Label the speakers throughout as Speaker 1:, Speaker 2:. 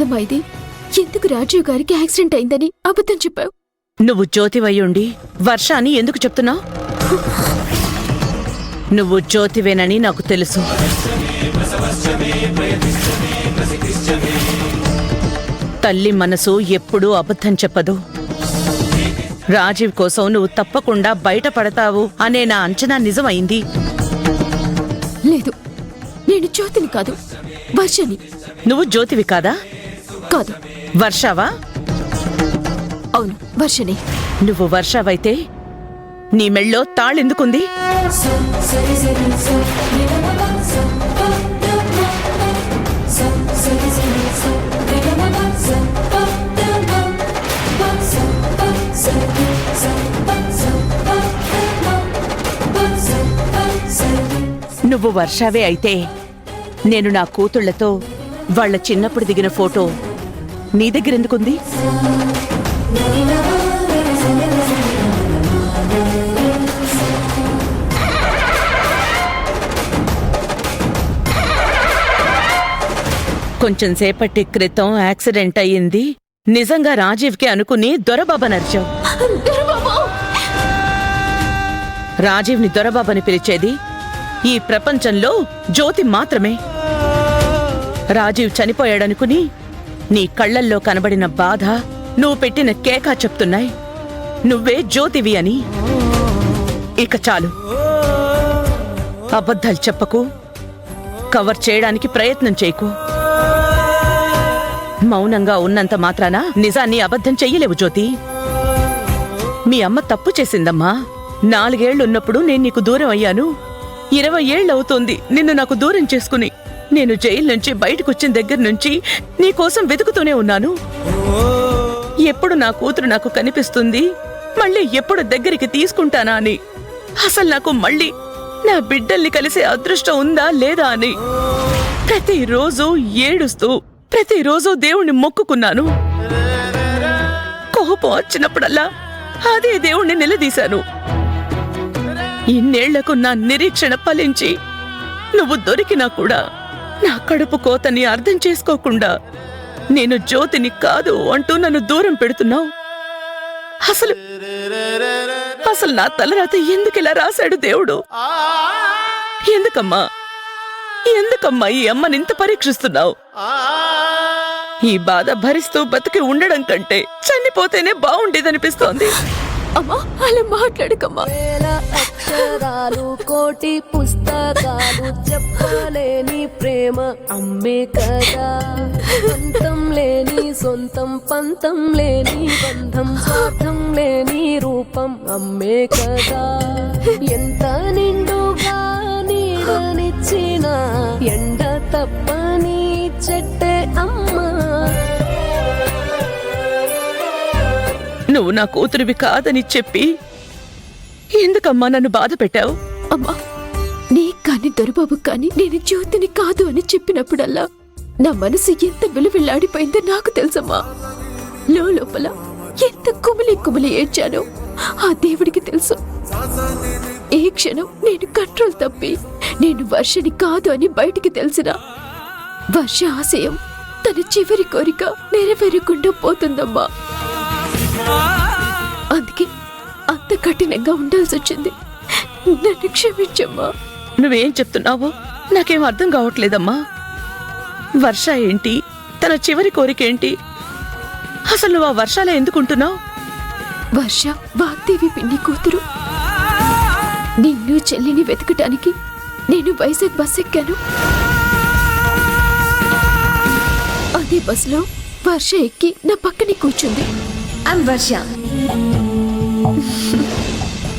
Speaker 1: అబద్ధమైంది? ఎందుకు రాజీవ్ గారికి యాక్సిడెంట్ అయిందని అబద్ధం చెప్పావు?
Speaker 2: నువ్వు జ్యోతివయ్యుండి వర్ష అని ఎందుకు చెప్తున్నావు? నువ్వు జ్యోతివేనని నాకు తెలుసు. తల్లి మనసు ఎప్పుడూ అబద్ధం చెప్పదు. రాజీవ్ కోసం నువ్వు తప్పకుండా బయటపడతావు అనే నా అంచనా నిజమైంది.
Speaker 1: లేదు, నేను జ్యోతిని కాదు, వర్షని.
Speaker 2: నువ్వు జ్యోతివి కాదా?
Speaker 1: కాదు.
Speaker 2: వర్షావా?
Speaker 1: అవును, వర్షని.
Speaker 2: నువ్వు వర్షావైతే నీ మెళ్ళో తాళెందుకుంది? నువ్వు వర్షావే అయితే నేను నా కూతుళ్లతో వాళ్ళ చిన్నప్పుడు దిగిన ఫోటో నీ దగ్గరెందుకుంది? కొంచెం సేపటి క్రితం యాక్సిడెంట్ అయ్యింది నిజంగా రాజీవ్కి అనుకుని దొరబాబనర్చావు. రాజీవ్ని దొరబాబని పిలిచేది ఈ ప్రపంచంలో జ్యోతి మాత్రమే. రాజీవ్ చనిపోయాడనుకుని నీ కళ్లల్లో కనబడిన బాధ, నువ్వు పెట్టిన కేకా చెప్తున్నాయి నువ్వే జ్యోతివి అని. ఇక చాలు, అబద్ధాలు చెప్పకు, కవర్ చేయడానికి ప్రయత్నం చేయకు. మౌనంగా ఉన్నంత మాత్రాన నిజాన్ని అబద్ధం చెయ్యలేవు జ్యోతి. మీ అమ్మ తప్పు చేసిందమ్మా. 4 ఏళ్లున్నప్పుడు నేను నీకు దూరం అయ్యాను. 20 ఏళ్లవుతోంది నిన్ను నాకు దూరం చేసుకుని. నేను జైలు నుంచి బయటకొచ్చిన దగ్గర నుంచి నీకోసం వెతుకుతూనే ఉన్నాను. ఎప్పుడు నా కూతురు నాకు కనిపిస్తుంది, మళ్ళీ ఎప్పుడు దగ్గరికి తీసుకుంటానా అని. అసలు నాకు మళ్ళీ నా బిడ్డల్ని కలిసే అదృష్టం ఉందా లేదా అని ప్రతిరోజు ఏడుస్తూ ప్రతిరోజు దేవుణ్ణి మొక్కుకున్నాను. కోపం వచ్చినప్పుడల్లా అదే దేవుణ్ణి నిలదీశాను. ఇన్నేళ్లకు నా నిరీక్షణ ఫలించి నువ్వు దొరికినా కూడా నా కడుపు కోతని అర్థం చేసుకోకుండా నేను జ్యోతిని కాదు అంటూ నన్ను దూరం పెడుతున్నావు. అసలు నా తలరాత ఎందుకిలా రాశాడు దేవుడు? ఎందుకమ్మా ఈ అమ్మనింత పరీక్షిస్తున్నావు? ఈ బాధ భరిస్తూ బతికి ఉండడం కంటే చనిపోతేనే బాగుండేదనిపిస్తోంది.
Speaker 1: అమ్మా, అలా మాట్లాడకమ్మా.
Speaker 3: అక్షరాలు కోటి పుస్తకాలు చెప్పలేని ప్రేమ అమ్మే కదా. పంతం లేని సొంతం, పంతం లేని బంధం, స్వార్థం లేని రూపం అమ్మే కదా. ఎంత నిండుగా నీడనిచ్చిన ఎండ తప్పని చెట్టే అమ్మా.
Speaker 2: నువ్వు నా కూతురివి కాదని చెప్పి ఎందుకమ్మా నన్ను బాధ పెట్టావు?
Speaker 1: అమ్మా, నీ కాని దొరబాబు కాని నేను జ్యోతిని కాదు అని చెప్పినప్పుడల్లా నా మనసు ఎంత విలువిల్లాడిపోయిందో నాకు తెలుసమ్మా. లోపల ఎంత కుమిలి ఏడ్చానో ఆ దేవుడికి తెలుసు. ఏ క్షణం నేను కంట్రోల్ తప్పి నేను వర్షని కాదు అని బయటికి తెలిసినా వర్ష ఆశయం తన చివరి కోరిక నెరవేరకుండా పోతుందమ్మా. అందుకే అంత కఠినంగా ఉండాల్సి వచ్చింది. నన్ను క్షమించమ్మా.
Speaker 2: నువ్వేం చెప్తున్నావో నాకేం అర్థం కావట్లేదమ్మా. వర్ష ఏంటి, తన చివరి కోరికేంటి? అసలు నువ్వు ఆ వర్షాలే ఎందుకుంటున్నావు?
Speaker 1: వర్ష వాగ్దేవి పిన్ని కూతురు. నిన్ను చెల్లిని వెతకటానికి నేను వైజాగ్ బస్ ఎక్కాను. అదే బస్సులో వర్ష ఎక్కి నా పక్కనే కూర్చుంది.
Speaker 3: వర్ష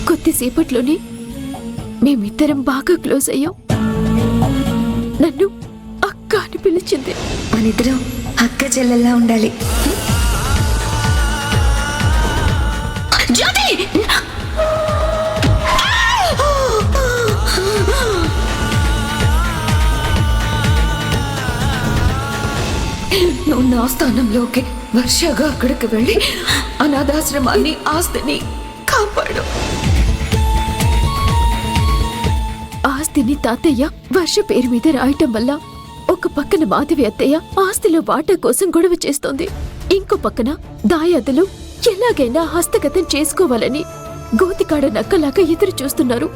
Speaker 1: కొద్దిసేపట్లోనే మేమిద్దరం బాగా క్లోజ్ అయ్యాం. నన్ను అక్క అని పిలిచింది.
Speaker 3: మనిద్దరం అక్క చెల్లెల్లా ఉండాలి.
Speaker 1: నువ్వు నా స్థానంలోకి వర్షగా అక్కడికి వెళ్ళి అనాథాశ్రమాన్ని, ఆస్తిని కాపాడు. ఆస్తిని తాతయ్య వర్ష పేరు మీద రాయటం వల్ల ఒక పక్కన మాధవి అత్తయ్య ఆస్తిలో వాటా కోసం గొడవ చేస్తోంది. ఇంకో పక్కన దాయాదులు ఎలాగైనా హస్తగతం చేసుకోవాలని గోతికాడ నక్కలాగా ఎదురు చూస్తున్నారు.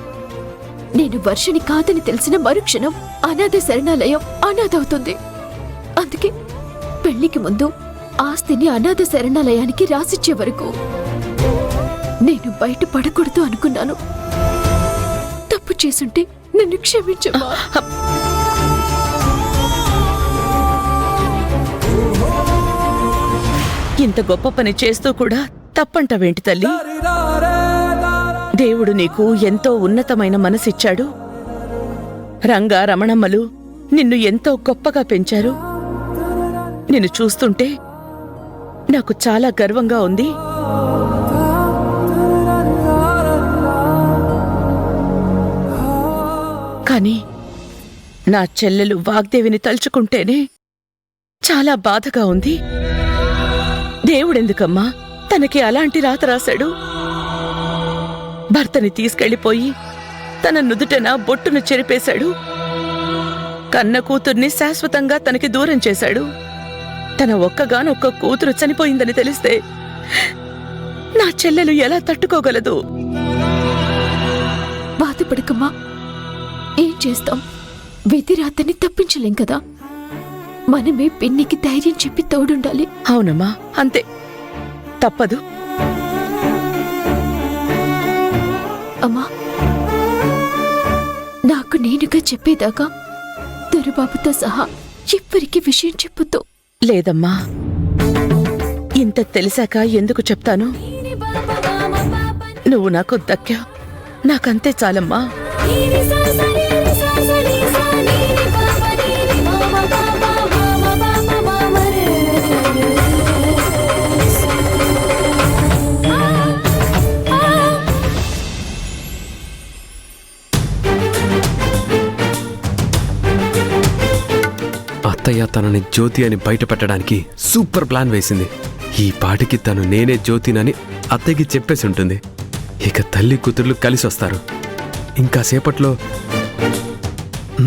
Speaker 1: నేను వర్షని కాదని తెలిసిన మరుక్షణం అనాథ శరణాలయం అనాథవుతుంది. అందుకే పెళ్లికి ముందు ఆస్తిని అనాథ శరణాలయానికి రాసిచ్చే వరకు నేను బయట పడకూడదు అనుకున్నాను. తప్పు చేసుంటే నన్ను క్షమించమ్మా.
Speaker 2: ఇంత గొప్ప పని చేస్తూ కూడా తప్పంటవేంటి తల్లి? దేవుడు నీకు ఎంతో ఉన్నతమైన మనసిచ్చాడు. రంగా రమణమ్మలు నిన్ను ఎంతో గొప్పగా పెంచారు. నిన్ను చూస్తుంటే నాకు చాలా గర్వంగా ఉంది. కాని నా చెల్లెలు వాగ్దేవిని తలుచుకుంటేనే చాలా బాధగా ఉంది. దేవుడెందుకమ్మా తనకి అలాంటి రాత రాశాడు? భర్తని తీసుకెళ్లిపోయి తన నుదుటన బొట్టును చెరిపేశాడు. కన్న కూతుర్ని శాశ్వతంగా తనకి దూరం చేశాడు. తన ఒక్కగానొక్క కూతురు చనిపోయిందని తెలిస్తే నా చెల్లెలు ఎలా తట్టుకోగలదు?
Speaker 1: బాధపడకమ్మా. ఏం చేస్తాం? విధిరాతని తప్పించలేం కదా. మనమే పిన్నికి ధైర్యం చెప్పి తోడుండాలి.
Speaker 2: అవునమ్మా, అంతే, తప్పదు.
Speaker 1: అమ్మా, నాకు నేనుగా చెప్పేదాకా దొరబాబుతో సహా ఎవ్వరికి విషయం చెప్పొద్దు.
Speaker 2: లేదమ్మా, ఇంత తెలిసాక ఎందుకు చెప్తాను? నువ్వు నాకు దక్కా, నాకంతే చాలమ్మా.
Speaker 4: అత్తయ్య తనని జ్యోతి అని బయట పెట్టడానికి సూపర్ ప్లాన్ వేసింది. ఈ పాటికి తను నేనే జ్యోతినని అత్తయ్యకి చెప్పేసి ఉంటుంది. ఇక తల్లి కూతుర్లు కలిసి వస్తారు. ఇంకా సేపట్లో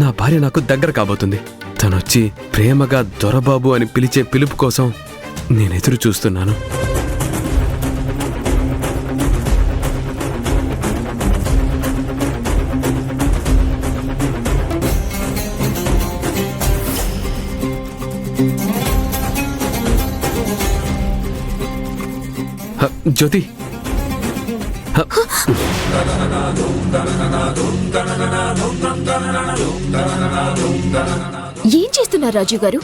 Speaker 4: నా భార్య నాకు దగ్గర కాబోతుంది. తనొచ్చి ప్రేమగా దొరబాబు అని పిలిచే పిలుపు కోసం నేనెదురు చూస్తున్నాను. జ్యోతి,
Speaker 1: ఏం చేస్తున్నారు రాజు గారు?